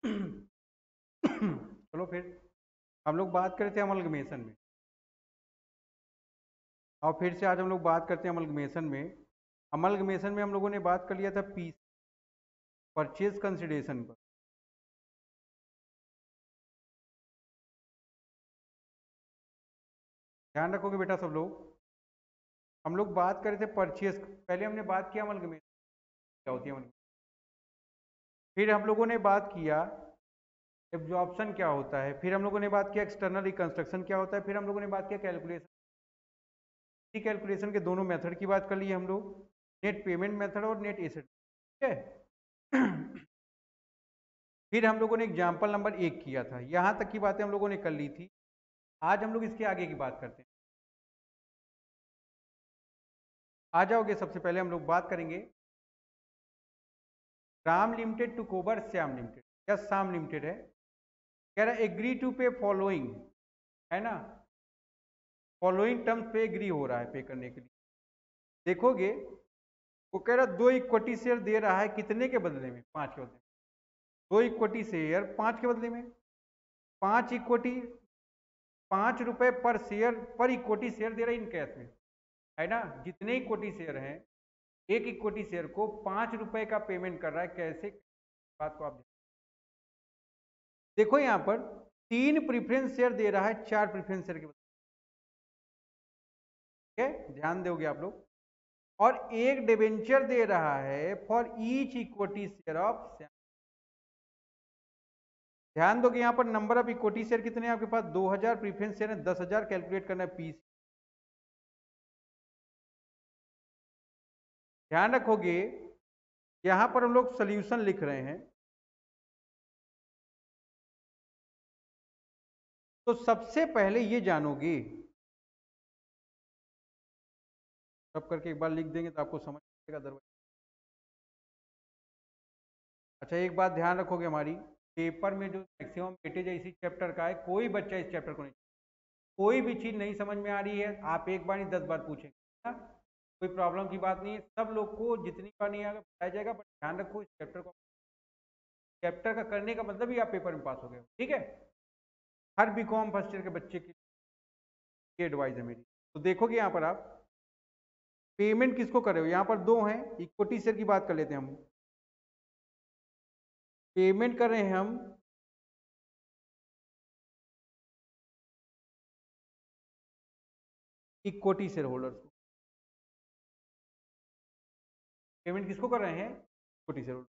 चलो फिर हम लोग बात करते हैं अमलगमेशन में। और फिर से आज हम लोग बात करते हैं अमलगमेशन में। अमलगमेशन में हम लोगों ने बात कर लिया था पी परचेज कंसिडरेशन पर। ध्यान रखोगे बेटा सब लोग। हम लोग बात कर रहे थे परचेज, पहले हमने बात किया अमलगमेशन क्या होती है अमलगमेशन। फिर हम लोगों ने बात किया एब्जॉर्प्शन क्या होता है, फिर हम लोगों ने बात किया एक्सटर्नल रिकंस्ट्रक्शन क्या होता है, फिर हम लोगों ने बात किया कैलकुलेशन। कैलकुलेशन के दोनों मेथड की बात कर लिए हम लोग, नेट पेमेंट मेथड और नेट एसेट। ठीक है। फिर हम लोगों ने एग्जाम्पल नंबर 1 किया था, यहां तक की बातें हम लोगों ने कर ली थी। आज हम लोग इसके आगे की बात करते हैं। आ जाओगे, सबसे पहले हम लोग बात करेंगे राम लिमिटेड टू कोबर श्याम लिमिटेड या श्याम लिमिटेड है। कह रहा है एग्री टू पे फॉलोइंग, है ना, फॉलोइंग टर्म्स पे एग्री हो रहा है पे करने के लिए। देखोगे वो कह रहा है 2 इक्विटी शेयर दे रहा है, कितने के बदले में? 5 के बदले में। 2 इक्विटी शेयर 5 के बदले में। 5 इक्विटी, 5 रुपए पर शेयर, पर इक्विटी शेयर दे रहा है इन कैश में, है ना। जितने इक्विटी शेयर हैं, एक इक्विटी शेयर को 5 रुपए का पेमेंट कर रहा है। कैसे बात को आप देखो, यहां पर 3 प्रीफरेंस शेयर दे रहा है 4 प्रीफरेंस शेयर के बदले। ठीक है, ध्यान दोगे आप लोग। और एक डिबेंचर दे रहा है for each equity share of. ध्यान दोगे यहां पर नंबर ऑफ इक्विटी शेयर कितने हैं आपके पास? 2000 प्रीफरेंस शेयर है, 10,000 कैलकुलेट करना है पीस। ध्यान रखोगे यहां पर हम लोग सोल्यूशन लिख रहे हैं, तो सबसे पहले ये जानोगे, सब करके एक बार लिख देंगे तो आपको समझ आएगा दरवाजा। अच्छा, एक बात ध्यान रखोगे, हमारी पेपर में जो मैक्सिमम वेटेज है इसी चैप्टर का है। कोई बच्चा इस चैप्टर को नहीं, कोई भी चीज नहीं समझ में आ रही है आप एक बार नहीं 10 बार पूछेंगे ना, कोई प्रॉब्लम की बात नहीं है। सब लोग को जितनी बार नहीं आएगा बताया जाएगा, बट ध्यान रखो इस चैप्टर को, चैप्टर का करने का मतलब ही आप पेपर में पास हो गए। ठीक है, हर बीकॉम फर्स्ट ईयर के बच्चे की एडवाइस है मेरी। तो देखोगे यहाँ पर आप पेमेंट किसको कर रहे हो, यहाँ पर 2 हैं। इक्विटी शेयर की बात कर लेते हैं हम। पेमेंट कर रहे हैं हम इक्विटी शेयर होल्डर्स को। पेमेंट किसको कर रहे हैं? Equity share holder.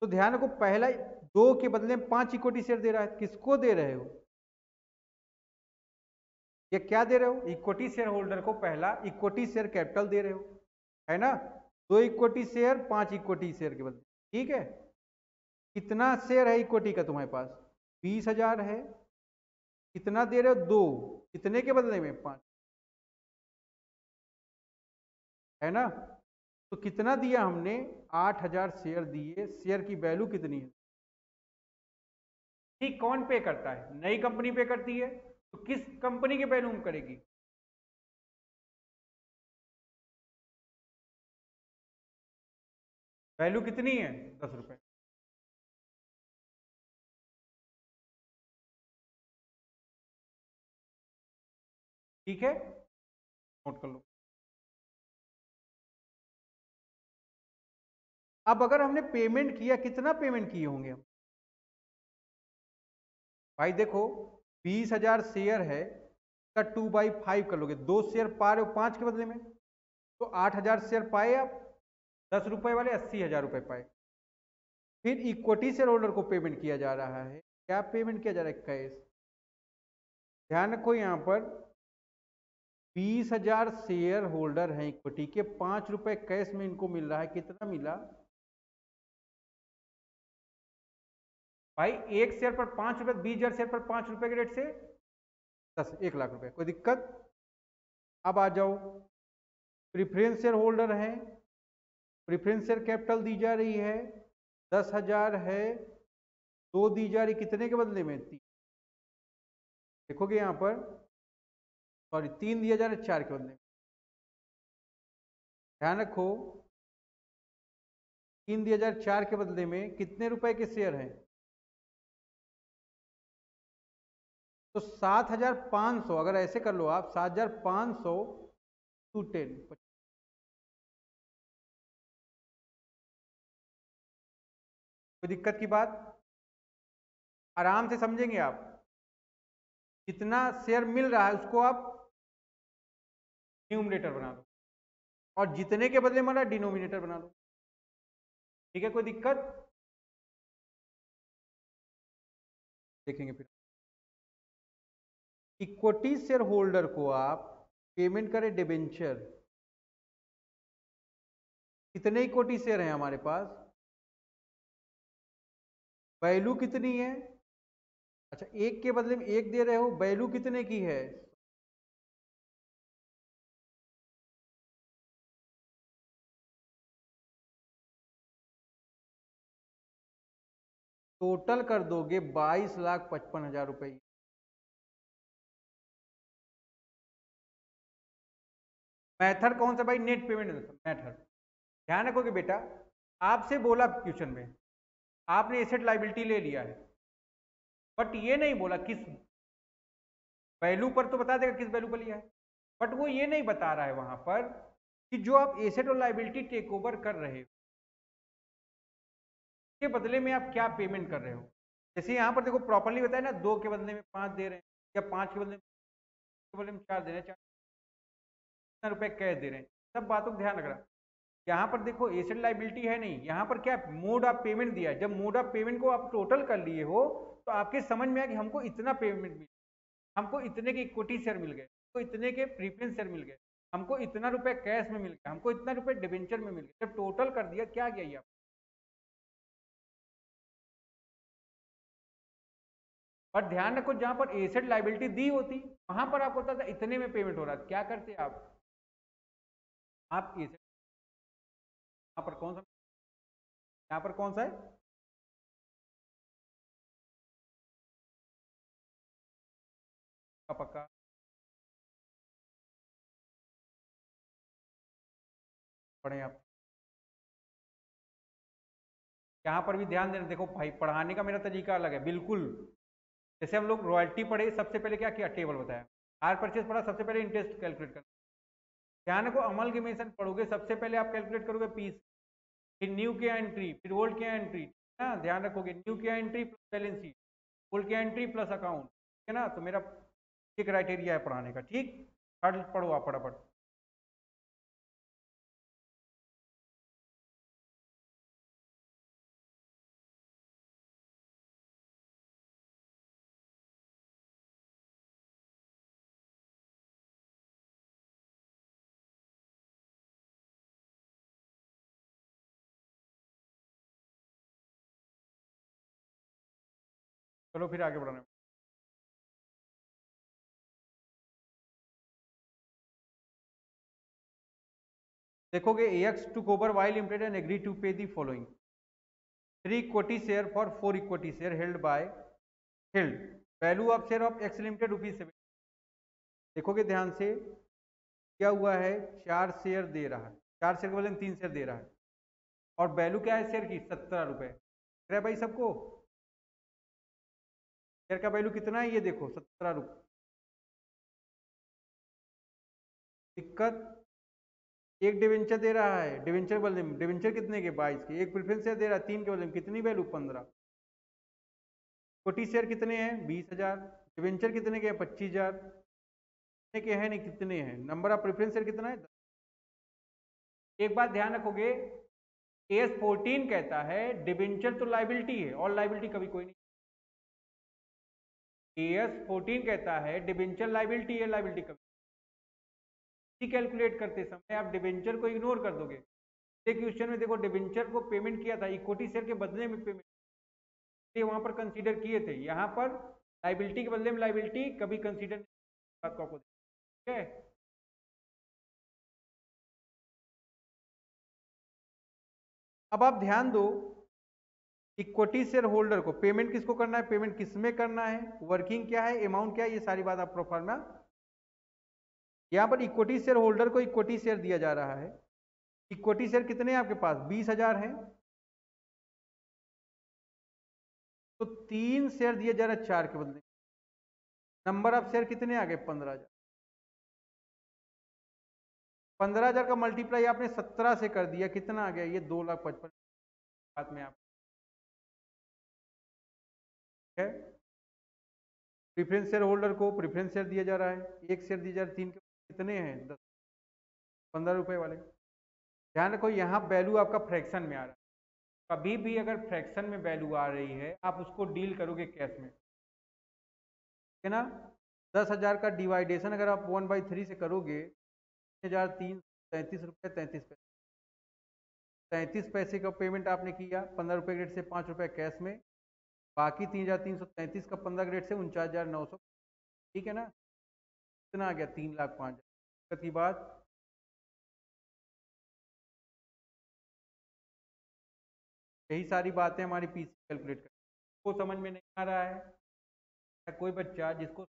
तो ध्यान रखो, पहला 2 के बदले में 5 इक्विटी शेयर दे रहा है। किसको दे रहे हो? ये क्या दे रहे हो? इक्विटी शेयर होल्डर को पहला इक्विटी शेयर कैपिटल दे रहे हो, है ना। 2 इक्विटी शेयर 5 इक्विटी शेयर के बदले। ठीक है, कितना शेयर है इक्विटी का तुम्हारे पास? 20,000 है। कितना दे रहे हो? 2। कितने के बदले में? 5, है ना। तो कितना दिया हमने? 8,000 शेयर दिए। शेयर की वैल्यू कितनी है? ठीक, कौन पे करता है? नई कंपनी पे करती है, तो किस कंपनी के वैल्यू में करेगी? वैल्यू कितनी है? 10 रुपए। ठीक है, नोट कर लो। अब अगर हमने पेमेंट किया, कितना पेमेंट किए होंगे हम? भाई देखो, 20,000 शेयर है, का 2/5 कर लोगे। 2 शेयर पा रहे हो 5 के बदले में, तो 8,000 शेयर पाए आप। 10 रुपए वाले 80,000 रुपए पाए। फिर इक्विटी शेयर होल्डर को पेमेंट किया जा रहा है। क्या पेमेंट किया जा रहा है? कैश। ध्यान रखो यहाँ पर 20,000 शेयर होल्डर हैं इक्विटी के, 5 रुपए कैश में इनको मिल रहा है। कितना मिला भाई? एक शेयर पर 5 रुपए, 20,000 शेयर पर 5 रुपए के रेट से 1 लाख रुपए। कोई दिक्कत? अब आ जाओ, प्रिफरेंस शेयर होल्डर है, प्रिफरेंस शेयर कैपिटल दी जा रही है 10,000 है। 2 दी जा रही कितने के बदले में? 3। देखोगे यहाँ पर, सॉरी 3 दिया जा रहा है 4 के बदले में। ध्यान रखो 3,4 के बदले में कितने रुपए के शेयर हैं? तो 7,500, अगर ऐसे कर लो आप 7,500 टू 10, कोई दिक्कत की बात? आराम से समझेंगे आप। जितना शेयर मिल रहा है उसको आप न्यूमरेटर बना दो और जितने के बदले में डिनोमिनेटर बना दो। ठीक है, कोई दिक्कत? देखेंगे फिर। इक्विटी शेयर होल्डर को आप पेमेंट करें डिबेंचर। कितने इक्विटी शेयर हैं हमारे पास? वैल्यू कितनी है? अच्छा, एक के बदले में एक दे रहे हो, वैल्यू कितने की है? टोटल कर दोगे 22,55,000 रुपए। मेथड कौन सा भाई? Net payment method. ध्यान रखोगे बेटा, आपसे बोला क्वेश्चन में, आपने एसेट लायबिलिटी ले लिया है, बट ये नहीं बोला किस वैल्यू पर, तो बता देगा किस वैल्यू पर लिया है, बट वो ये नहीं बता रहा है वहां पर कि जो आप एसेट और लायबिलिटी टेक ओवर कर रहे हो के बदले में आप क्या पेमेंट कर रहे हो। जैसे यहाँ पर देखो प्रॉपरली बताया ना, 2 के बदले में 5 दे रहे हैं, या 5 के बदले में 4 दे रहे हैं, 4 रुपए कैश दे रहे हैं, सब बातों को ध्यान रखना। यहाँ पर देखो एसेट लायबिलिटी है नहीं, यहाँ पर क्या मोड ऑफ पेमेंट दिया है। जब मोड ऑफ पेमेंट को आप टोटल कर लिए हो तो आपके समझ में आया कि हमको इतना पेमेंट मिल, हमको इतने के इक्विटी शेयर मिल गए, हमको इतने के प्रीफरेंस शेयर मिल गए, हमको इतना रुपए कैश में मिल गया, हमको इतना रुपए डिबेंचर में मिल गया। जब टोटल कर दिया क्या गया ये? पर ध्यान रखो, जहां पर एसेट लायबिलिटी दी होती वहां पर आपको होता था इतने में पेमेंट हो रहा है, क्या करते आप एसेट, यहाँ पर कौन सा, यहाँ पर कौन सा है? पक्का पढ़े आप। यहाँ पर भी ध्यान देना, देखो भाई पढ़ाने का मेरा तरीका अलग है बिल्कुल। जैसे हम लोग रॉयल्टी पढ़े, सबसे पहले क्या किया, टेबल बताया। हायर परचेज पढ़ा, सबसे पहले इंटरेस्ट कैलकुलेट करना। ध्यान रखो, अमल के मेंशन पढ़ोगे सबसे पहले आप कैलकुलेट करोगे पीस, फिर न्यू की एंट्री, फिर ओल्ड की एंट्री ना, ध्यान रखोगे न्यू की entry plus balance sheet, old की एंट्री प्लस अकाउंट, ठीक है ना। तो मेरा ये क्राइटेरिया है पढ़ाने का। ठीक, पढ़ो आप फटाफट। चलो फिर आगे बढ़ाना। देखोगे AX took over Y Limited and agreed to pay the following: 3 equity share for 4 equity share held by held value of share of X Limited ₹7। देखोगे ध्यान से, क्या हुआ है, 4 शेयर दे रहा है, 4 शेयर के बदले में 3 शेयर दे रहा है, और वैल्यू क्या है शेयर की, 17 रुपए। है भाई सबको, शेयर का वैल्यू कितना है ये देखो, 17 रुपए। दिक्कत, एक डिवेंचर दे रहा है, डिवेंचर बदले में, डिवेंचर कितने के, 22 के, एक प्रेफरेंस शेयर दे रहा है 3 के बदले में, कितनी वैल्यू, 15। इक्विटी शेयर कितने हैं, 20,000। डिवेंचर कितने के हैं, 25,000। कितने के हैं, नहीं कितने हैं, नंबर ऑफ प्रेफरेंस शेयर कितना है। एक बात ध्यान रखोगे, AS14 कहता है डिवेंचर तो लाइबिलिटी है और लाइबिलिटी कभी कोई नहीं। AS14 कहता है डिवेंचर लाइबिलिटी है, लाइबिलिटी कभी। कैलकुलेट करते समय आप डिवेंचर को इग्नोर कर दोगे। क्वेश्चन में देखो डिवेंचर को पेमेंट किया था, इक्विटी शेयर के बदले में पेमेंट, ये वहां पर कंसीडर किए थे, यहाँ पर लाइबिलिटी के बदले में लाइबिलिटी कभी कंसीडर नहीं। ठीक है, अब आप ध्यान दो, इक्विटी शेयर होल्डर को पेमेंट किसको करना है, पेमेंट किसमें करना है, वर्किंग क्या है, अमाउंट क्या है, ये सारी बात आप प्रोफार्मा। यहाँ पर इक्विटी शेयर होल्डर को इक्विटी शेयर दिया जा रहा है। इक्विटी शेयर कितने हैं आपके पास, 20,000 है। तो 3 शेयर दिए जा रहे हैं 4 के बदले। नंबर ऑफ शेयर कितने आ गए? 15,000। 15,000 का मल्टीप्लाई आपने 17 से कर दिया, कितना आ गया? ये 2,55,000 बात में आप है। प्रीफरेंस शेयर होल्डर को प्रीफरेंस शेयर दिया जा रहा है, एक शेयर दिया जा रहा है 3 के, कितने हैं? 10, 15 रुपए वाले। ध्यान रखो यहाँ वैल्यू आपका फ्रैक्शन में आ रहा है। कभी भी अगर फ्रैक्शन में वैल्यू आ रही है आप उसको डील करोगे कैश में, है ना। 10,000 का डिवाइडेशन अगर आप 1/3 से करोगे, 3,333 रुपये 33 पैसे। 33 पैसे का पेमेंट आपने किया 15 रुपये ग्रेड से, 5 रुपये कैश में, बाकी 3,333 का 15 ग्रेड से 49,900। ठीक है ना। कितना आ गया? 3,05,000 की बात। यही सारी बातें हमारी पीसी कैलकुलेट कर, को समझ में नहीं आ रहा है कोई बच्चा जिसको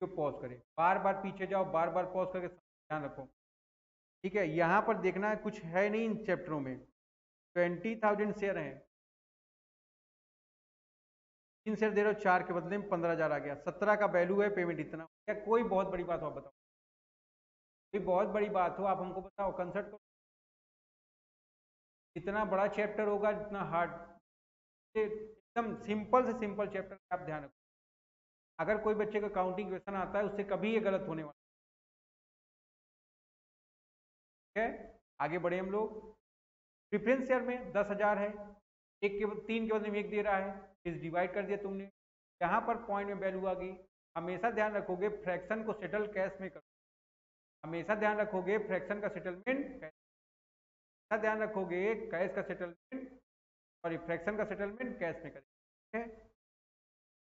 पॉज करे, बार बार पीछे जाओ, बार बार पॉज करके ध्यान रखो। ठीक है, यहाँ पर देखना है कुछ है नहीं इन चैप्टरों में। 20,000 शेयर हैं, 3 शेयर दे रहे हो 4 के बदले में 15,000 आ गया, 17 का वैल्यू है, पेमेंट इतना। क्या कोई बहुत बड़ी बात हो आप बताओ? कोई बहुत बड़ी बात हो आप हमको बताओ, कंसल्ट करो। इतना बड़ा चैप्टर होगा, जितना हार्ड, एकदम सिंपल से सिंपल चैप्टर आप ध्यान रखो। अगर कोई बच्चे का काउंटिंग क्वेश्चन आता है उससे कभी ये गलत होने वाला है। आगे बढ़े हम लोग। प्रेफरेंस शेयर में 10,000 है, एक के 3 के बदले में 1 दे रहा है, इस डिवाइड कर दिया तुमने, यहाँ पर पॉइंट में वैल्यू आ गई। हमेशा ध्यान रखोगे फ्रैक्शन को सेटल कैश में करो, हमेशा ध्यान रखोगे फ्रैक्शन का सेटलमेंट कैश, हमेशा ध्यान रखोगे कैश का सेटलमेंट, सॉरी फ्रैक्शन का सेटलमेंट कैश में करें। ठीक है,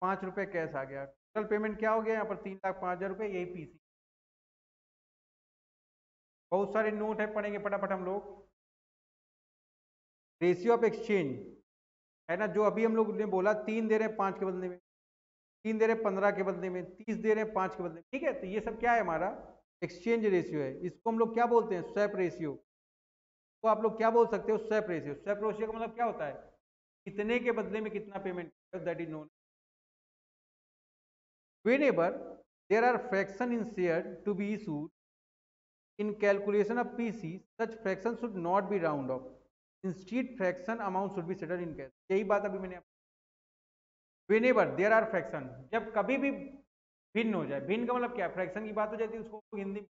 5 रुपये कैश आ गया, टोटल पेमेंट क्या हो गया यहाँ पर? 3,05,000 रुपये। यही पीसी। बहुत सारे नोट है, पढ़ेंगे फटाफट हम लोग। रेशियो ऑफ एक्सचेंज है ना, जो अभी हम लोग ने बोला, 3 दे रहे हैं 5 के बदले में, 3 दे रहे हैं 15 के बदले में, 30 दे रहे हैं 5 के बदले में। ठीक है, तो ये सब क्या है? हमारा एक्सचेंज रेशियो है। इसको हम लोग क्या बोलते हैं? Swap ratio. तो आप लोग क्या बोल सकते हो? Swap ratio. स्वैप रेशियो का मतलब क्या होता है? कितने के बदले में कितना payment, that is known. whenever there are fraction in share to be issued in calculation of PC, such fraction should not be round off, instead fraction amount should be settled in cash। यही बात अभी मैंने, whenever there are fraction, जब कभी भी भिन्न हो जाए, भिन्न का मतलब क्या? फ्रैक्शन की बात हो जाती है, उसको हिंदी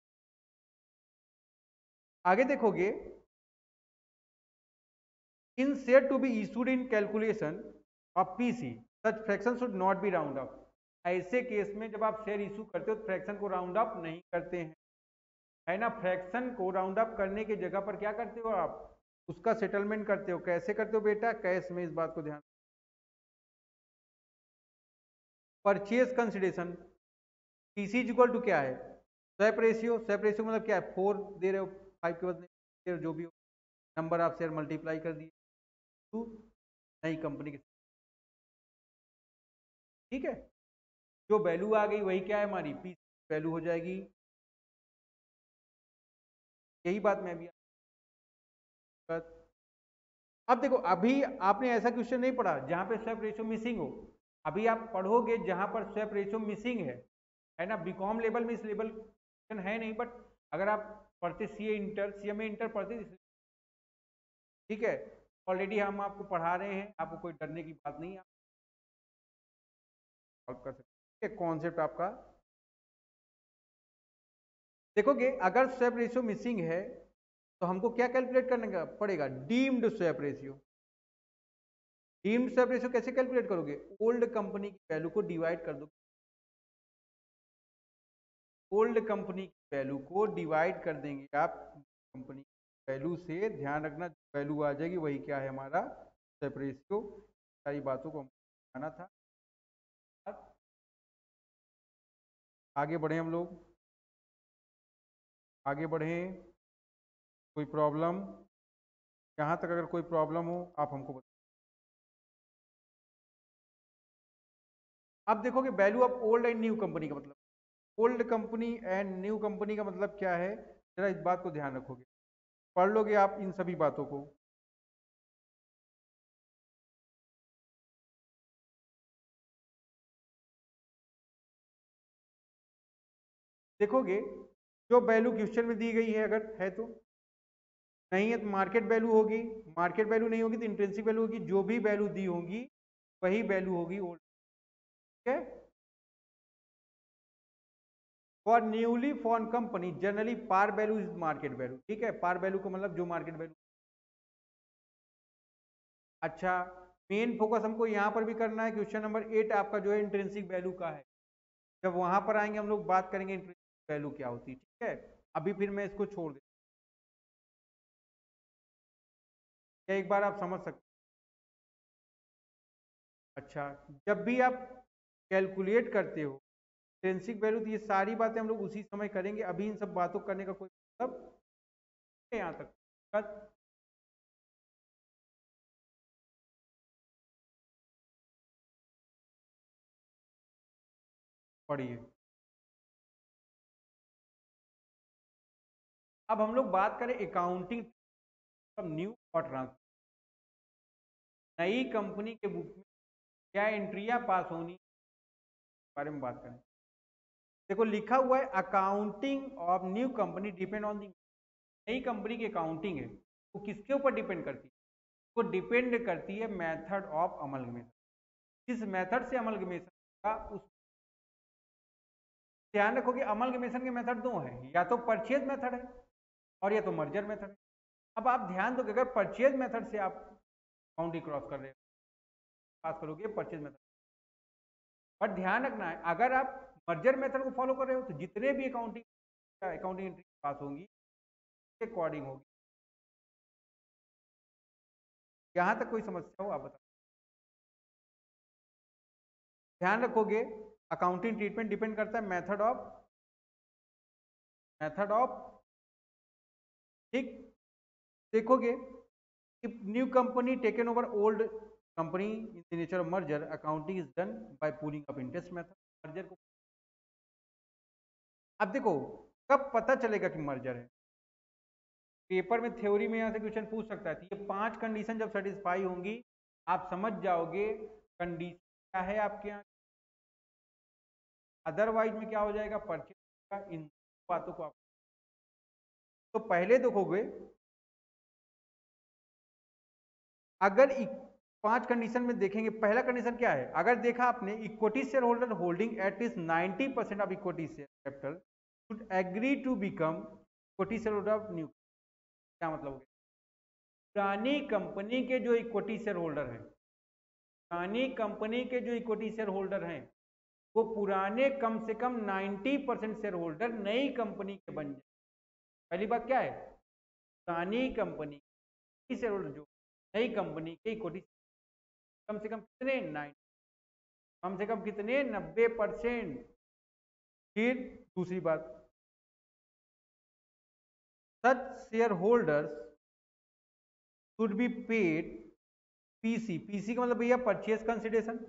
आगे देखोगे। In share to be issued in calculation of PC, such fraction should not be round off. ऐसे केस में जब आप शेयर इशू करते हो तो फ्रैक्शन को राउंड अप नहीं करते हैं, है ना। फ्रैक्शन को राउंड अप करने की जगह पर क्या करते हो आप? उसका सेटलमेंट करते हो। कैसे करते हो बेटा? कैश में। इस बात को ध्यान। Purchase consideration, PC is equal to क्या है? Swap ratio. स्वैप रेशियो मतलब क्या है? 4 दे रहे हो 5 के बदले शेयर, जो भी हो, नंबर ऑफ शेयर मल्टीप्लाई कर दिए टू नई कंपनी के। ठीक है, जो वैल्यू आ गई वही क्या है? हमारी पीसी वैल्यू हो जाएगी। यही बात मैं अभी, अब देखो, अभी आपने ऐसा क्वेश्चन नहीं पढ़ा जहां पे स्वैप रेशियो मिसिंग हो। अभी आप पढ़ोगे जहां पर स्वैप रेशियो मिसिंग है ना। बीकॉम लेवल में इस लेवल क्वेश्चन है नहीं, बट अगर आप पढ़ते सीए इंटर, सीएमए इंटर पढ़ते, ठीक है, ऑलरेडी हम आपको पढ़ा रहे हैं, आपको कोई डरने की बात नहीं है, आप कर सकते हैं। कॉन्सेप्ट आपका देखोगे, अगर स्वैप रेशियो मिसिंग है तो हमको क्या कैलकुलेट करने का पड़ेगा? Deemed swap ratio. Deemed swap ratio कैसे कैलकुलेट करोगे? ओल्ड कंपनी की वैल्यू को डिवाइड कर दो, ओल्ड कंपनी की वैल्यू को डिवाइड कर देंगे आप कंपनी की वैल्यू से। ध्यान रखना, वैल्यू आ जाएगी वही क्या है? हमारा स्वैप रेशियो। सारी बातों को बताना था। आगे बढ़े हम लोग, आगे बढ़े। कोई प्रॉब्लम? यहाँ तक अगर कोई प्रॉब्लम हो आप हमको बताओ। अब देखोगे value of old and new company का मतलब, old company and new company का मतलब क्या है? जरा इस बात को ध्यान रखोगे, पढ़ लोगे आप इन सभी बातों को। देखोगे जो वैल्यू क्वेश्चन में दी गई है, अगर है तो, नहीं है तो मार्केट वैल्यू होगी, मार्केट वैल्यू नहीं होगी तो इंट्रिंसिक वैल्यू होगी, जो भी वैल्यू दी होगी वही वैल्यू होगी ओल्ड। ठीक है। For newly form company generally par value is market value. ठीक है, पार वैल्यू का मतलब जो मार्केट वैल्यू। अच्छा, मेन फोकस हमको यहाँ पर भी करना है, क्वेश्चन नंबर 8 आपका जो है इंट्रिंसिक वैल्यू का है। जब वहां पर आएंगे हम लोग बात करेंगे इंट्रिंसिक वैल्यू क्या होती है। ठीक है, अभी फिर मैं इसको छोड़ देता हूँ, एक बार आप समझ सकते। अच्छा, जब भी आप कैलकुलेट करते हो इंट्रिंसिक वैल्यू, तो ये सारी बातें हम लोग उसी समय करेंगे, अभी इन सब बातों करने का कोई मतलब नहीं यहाँ तक। पढ़िए, अब हम लोग बात करें अकाउंटिंग न्यू और ट्रांसफर। नई कंपनी के बुक में क्या एंट्रियां पास होनी के बारे में बात करें। देखो लिखा हुआ है accounting of new company depend on the. नई कंपनी की अकाउंटिंग है वो किसके ऊपर डिपेंड करती है? वो डिपेंड करती है मेथड ऑफ अमलगमेशन। किस मेथड से अमलगमेशन का, उस ध्यान रखोगे अमलगमेशन के मेथड दो हैं, या तो परचेज मेथड है और या तो मर्जर मेथड है। अब आप ध्यान दोगे अगर परचेज मेथड से आप बाउंड्री क्रॉस कर रहे हो, पास करोगे परचेज मेथड। बट ध्यान रखना है अगर आप मर्जर मेथड को फॉलो कर रहे हो तो जितने भी अकाउंटिंग एंट्री पास होंगी उसके अकॉर्डिंग होगी। यहां तक कोई समस्या हो आप बताओ। ध्यान रखोगे अकाउंटिंग ट्रीटमेंट डिपेंड करता है मेथड ऑफ। ठीक, देखोगे if new company taken over old company in the nature of merger, accounting is done by pooling of interest method। Merger को अब देखो कब पता चलेगा कि मर्जर है, पेपर में थ्योरी में यहाँ से क्वेश्चन पूछ सकता है। तो ये 5 कंडीशन जब सेटिस्फाई होंगी आप समझ जाओगे कंडीशन क्या है आपके यहाँ, अदरवाइज में क्या हो जाएगा परचेज का। इन बातों को आप तो पहले देखोगे अगर 5 कंडीशन में देखेंगे, पहला कंडीशन क्या है, अगर देखा आपने equity share holder holding at least 90% of equity share capital should agree to become equity share holder of new. क्या मतलब हो गया? पुरानी कंपनी के जो इक्विटी शेयर होल्डर हैं, पुरानी कंपनी के जो इक्विटी शेयर होल्डर हैं वो पुराने कम से कम 90% शेयर होल्डर नई कंपनी के बन जाए। पहली बात क्या है, पुरानी कंपनी के शेयर होल्डर जो नई कंपनी के इक्विटी कम से कम कितने 9, कम से कम कितने 90%। फिर दूसरी बात, सच share holders should be paid PC. PC का मतलब भैया purchase consideration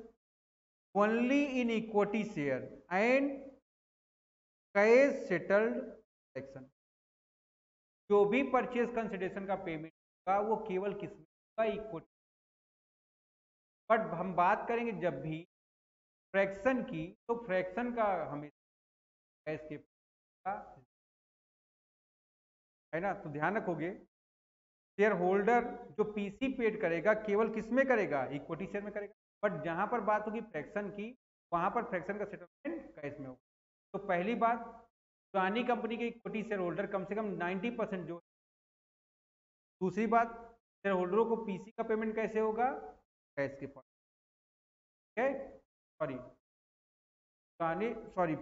only in equity share and cash settled action. जो भी परचेज कंसिडरेशन का पेमेंट होगा वो केवल किसमें होगा, इक्विटी। बट हम बात करेंगे जब भी फ्रैक्शन की, तो फ्रैक्शन का हमें कैश के है ना, तो ध्यान रखोगे शेयर होल्डर जो पीसी पेड करेगा केवल किस में करेगा, इक्विटी शेयर में करेगा। बट जहां पर बात होगी फ्रैक्शन की वहां पर फ्रैक्शन का सेटलमेंट कैश में होगा। तो पहली बात, पुरानी कंपनी के इक्विटी शेयर होल्डर कम से कम 90% जो। दूसरी बात, शेयर होल्डरों को पीसी का पेमेंट कैसे होगा, कैश के फॉर्म। ठीक है, सॉरी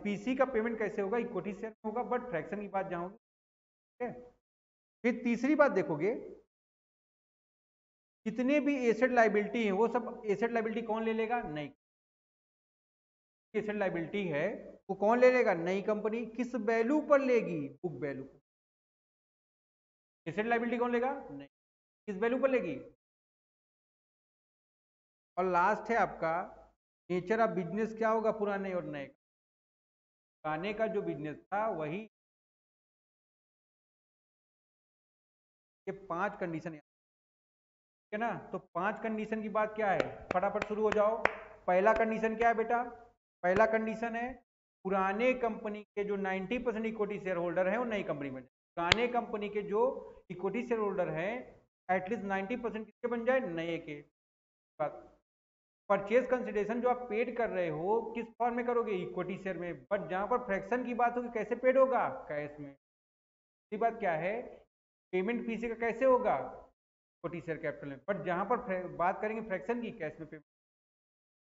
पीसी का पेमेंट कैसे होगा, इक्विटी शेयर में होगा, बट फ्रैक्शन की बात जहां होगी। ठीक है, फिर तीसरी बात देखोगे जितने भी एसेट लाइबिलिटी है वो सब एसेट लाइबिलिटी कौन ले लेगा, नई एसेट लाइबिलिटी है वो कौन ले लेगा, नई कंपनी। किस वैल्यू पर लेगी, बुक वैल्यू पर। एसेट लाइबिलिटी कौन लेगा, नहीं, किस वैल्यू पर लेगी। और लास्ट है आपका नेचर ऑफ बिजनेस क्या होगा, पुराने और नए। पुराने का जो बिजनेस था वही। ये 5 कंडीशन है ना। तो 5 कंडीशन की बात क्या है, फटाफट शुरू हो जाओ। पहला कंडीशन क्या है बेटा, पहला कंडीशन है पुराने कंपनी के जो 90% इक्विटी शेयर होल्डर हैं वो नई कंपनी बन जाए, पुराने कंपनी के जो इक्विटी शेयर होल्डर हैं एटलीस्ट 90% किसके बन जाए, नए के। बात परचेज कंसिडरेशन जो आप पेड कर रहे हो किस फॉर्म में करोगे, इक्विटी शेयर में, बट जहां पर फ्रैक्शन की बात होगी कैसे पेड होगा, कैश में। दूसरी बात क्या है, पेमेंट पीसी का कैसे होगा, इक्विटी शेयर कैपिटल में, बट जहां पर बात करेंगे फ्रैक्शन की, कैश में पेमेंट।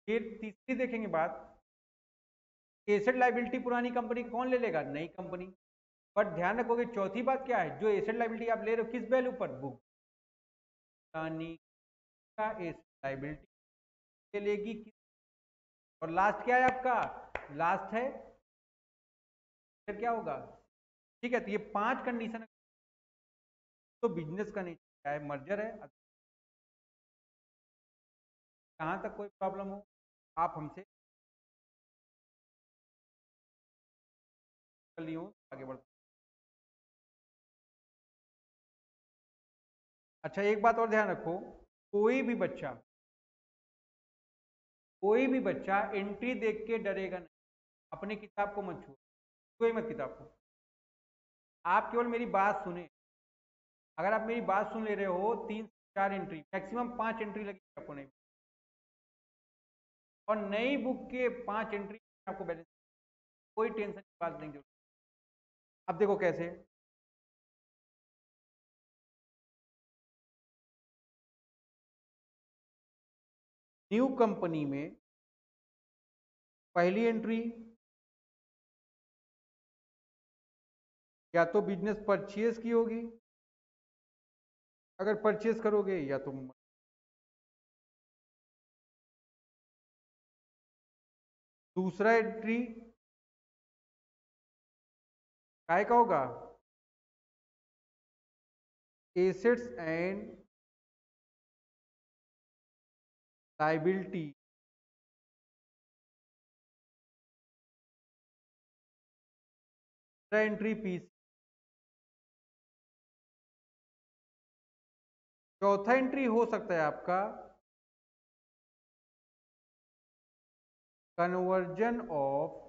फिर तीसरी देखेंगे बात, एसेट लाइबिलिटी पुरानी कंपनी कौन ले लेगा, नई कंपनी। बट ध्यान रखोगे चौथी बात क्या है, जो एसेट लाइबिलिटी आप ले रहे हो किस वैल्यू पर, बुक पुरानी का एसेट लाइबिलिटी लेगी। और लास्ट क्या है आपका, लास्ट है फिर क्या होगा, ठीक है। तो ये 5 कंडीशन तो बिजनेस का नहीं, चाहे मर्जर है, कहाँ तक कोई प्रॉब्लम हो आप हमसे कर ली हो, आगे बढ़। अच्छा एक बात और ध्यान रखो, कोई भी बच्चा एंट्री देख के डरेगा नहीं, अपनी किताब को मत छुओ, कोई मत किताब को, आप केवल मेरी बात सुने। अगर आप मेरी बात सुन ले रहे हो 3 से 4 एंट्री, मैक्सिमम 5 एंट्री लगेगी आपको नहीं, और नई बुक के 5 एंट्री आपको बैलेंस, कोई टेंशन की बात नहीं जरूरत। अब देखो कैसे, न्यू कंपनी में पहली एंट्री या तो बिजनेस परचेज की होगी, अगर परचेज करोगे, या तो दूसरा एंट्री काय का होगा, assets and liability, entry piece, चौथा एंट्री हो सकता है आपका कन्वर्जन ऑफ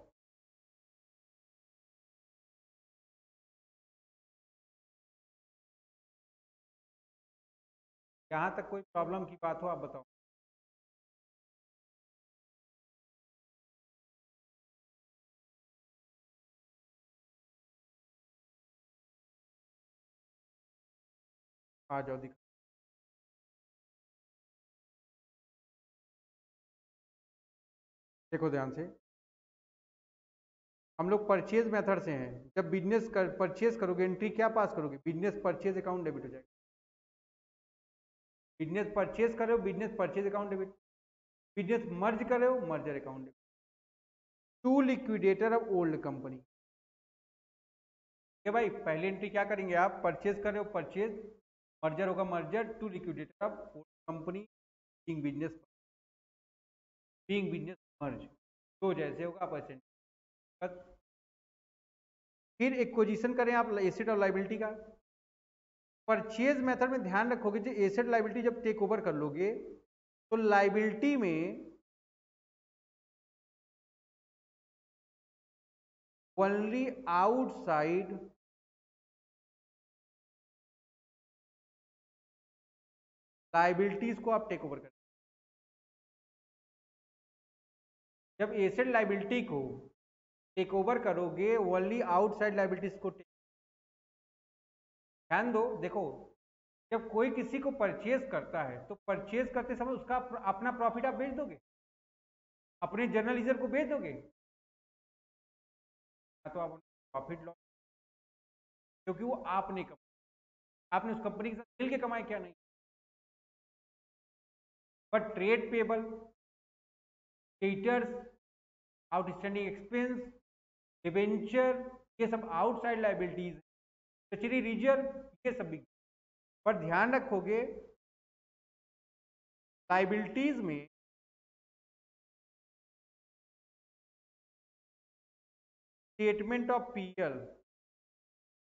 यहां तक कोई प्रॉब्लम की बात हो आप बताओ। आ जाओ दिखा, देखो ध्यान से, हम लोग परचेज मेथड से हैं, जब बिजनेस परचेज करोगे एंट्री क्या पास करोगे, बिजनेस परचेज अकाउंट डेबिट हो जाएगा, बिजनेस परचेज कर रहे हो business purchase account debit, business merge कर रहे हो merger account debit, to liquidator of old company. ठीक है भाई, पहली एंट्री क्या करेंगे आप, परचेज कर रहे हो परचेज, मर्जर होगा merger, to liquidator of old company being business merge, तो जैसे होगा आप ऐसे। फिर एक्विजिशन करें आप एसेट और लाइबिलिटी का, परचेज मेथड में ध्यान रखोगे जो एसेट लाइबिलिटी जब टेक ओवर कर लोगे तो लाइबिलिटी में ओनली आउटसाइड लाइबिलिटीज को आप टेक ओवर करें। जब एसेट लाइबिलिटी को टेक ओवर करोगे ओनली आउटसाइड लाइबिलिटीज को ध्यान दो, देखो जब कोई किसी को परचेज करता है तो परचेज करते समय उसका अपना प्रॉफिट आप बेच दोगे, अपने जर्नल लीजर को बेच दोगे, तो आप प्रॉफिट लॉस, क्योंकि वो आपने आपने उस कंपनी के साथ मिल के कमाई क्या नहीं। But trade payable, creditors, outstanding expense, debenture, ये सब आउटसाइड लाइबिलिटीज, ट्रेजरी रिजर्व, ये सब भी। पर ध्यान रखोगे लाइबिलिटीज में statement of PL,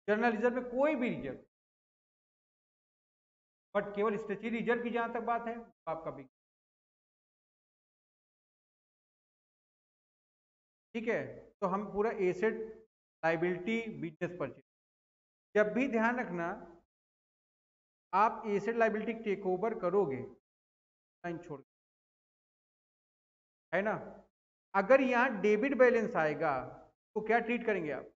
journal reserve में कोई भी रिजर्व, बट केवल स्टेचुरी रिजर्व की जहां तक बात है तो आपका भी ठीक है। तो हम पूरा एसेट लाइबिलिटी बिजनेस परचेज। जब भी ध्यान रखना आप एसेट लाइबिलिटी टेक ओवर करोगे लाइन छोड़, है ना, अगर यहाँ डेबिट बैलेंस आएगा तो क्या ट्रीट करेंगे आप?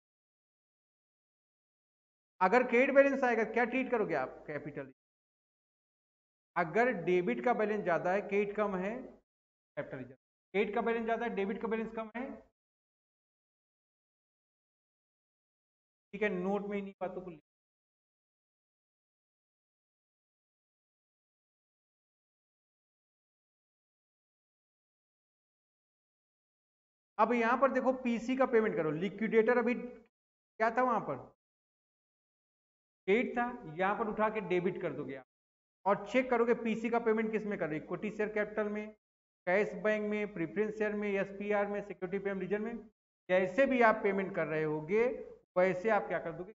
अगर क्रेडिट बैलेंस आएगा क्या ट्रीट करोगे आप? कैपिटल। अगर डेबिट का बैलेंस ज्यादा है, क्रेडिट कम है, कैपिटल रिजर्व। क्रेडिट का बैलेंस ज्यादा है, डेबिट का बैलेंस कम है, ठीक है, नोट में इन्हीं बातों को लिख। अब यहां पर देखो पीसी का पेमेंट करो, लिक्विडेटर अभी क्या था वहां पर? क्रेडिट था, यहां पर उठा के डेबिट कर दोगे आप और चेक करोगे पीसी का पेमेंट किस में करो, इक्विटी शेयर कैपिटल में, कैश बैंक में, प्रीफरेंस शेयर में, एसपीआर में, सिक्योरिटी पेमेंट रीजन में, जैसे भी आप पेमेंट कर रहे होगे वैसे आप क्या कर दोगे।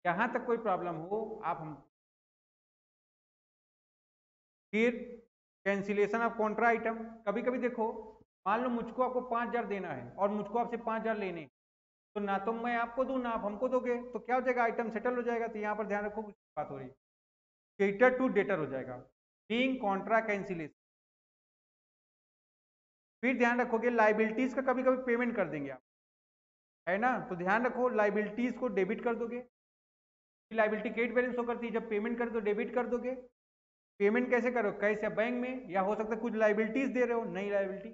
यहां तक कोई प्रॉब्लम हो आप हम। फिर कैंसिलेशन ऑफ कॉन्ट्रा आइटम, कभी कभी देखो मान लो मुझको आपको 5,000 देना है और मुझको आपसे 5,000 लेने, तो ना तो मैं आपको दूं ना आप हमको दोगे, तो क्या हो जाएगा, आइटम सेटल हो जाएगा। तो यहाँ पर ध्यान रखो कुछ बात हो रही है, क्रेडिटर टू डेटर हो जाएगा, बीइंग कॉन्ट्रा कैंसिलेशन। फिर ध्यान रखोगे लाइबिलिटीज का कभी कभी पेमेंट कर देंगे आप, है ना, तो ध्यान रखो लाइबिलिटीज को डेबिट कर दोगे, लाइबिलिटी क्रेडिट बैलेंस हो करती है, जब पेमेंट कर दो डेबिट कर दोगे। पेमेंट कैसे करो, कैश या बैंक में, या हो सकता है कुछ लाइबिलिटीज दे रहे हो, नई लाइबिलिटी,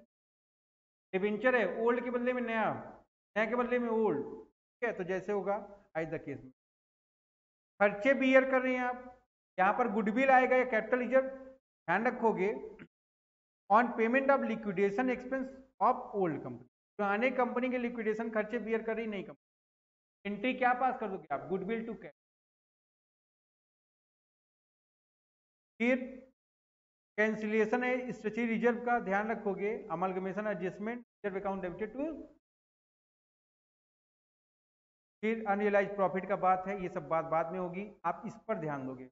डिबेंचर है, ओल्ड के बदले में नया, नया के बदले में ओल्ड, ठीक है, तो जैसे होगा आज द केस में। खर्चे बियर कर रहे हैं आप, यहाँ पर गुडविल आएगा या कैपिटल रिजर्व, ध्यान रखोगे on payment of liquidation expense of old company, पुराने कंपनी के लिक्विडेशन खर्चे बियर कर रही नई कंपनी, एंट्री क्या पास कर दोगे आप, गुडविल टू कैश। फिर कैंसिलेशन है स्ट्रेटजी रिजर्व का, ध्यान रखोगे amalgamation adjustment reserve account debited to. फिर अनरियलाइज प्रॉफिट का बात है, ये सब बात बाद में होगी, आप इस पर ध्यान दोगे,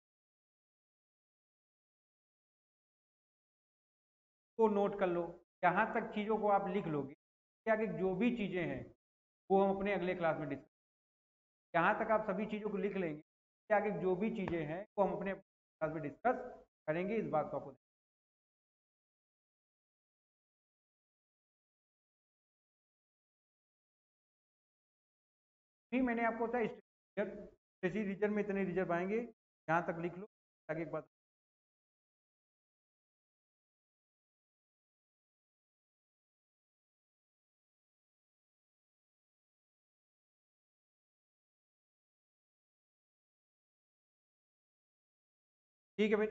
को नोट कर लो, यहाँ तक चीज़ों को आप लिख लोगे, आगे जो भी चीज़ें हैं वो हम अपने अगले क्लास में डिस्कस, यहाँ तक आप सभी चीज़ों को लिख लेंगे, आगे जो भी चीज़ें हैं वो हम अपने क्लास में डिस्कस करेंगे, इस बात को आपको। फिर मैंने आपको बताया स्ट्रेटजी रिजर्व में इतने रिजर्व आएंगे, यहाँ तक लिख लो, आगे एक बात। ठीक है भाई।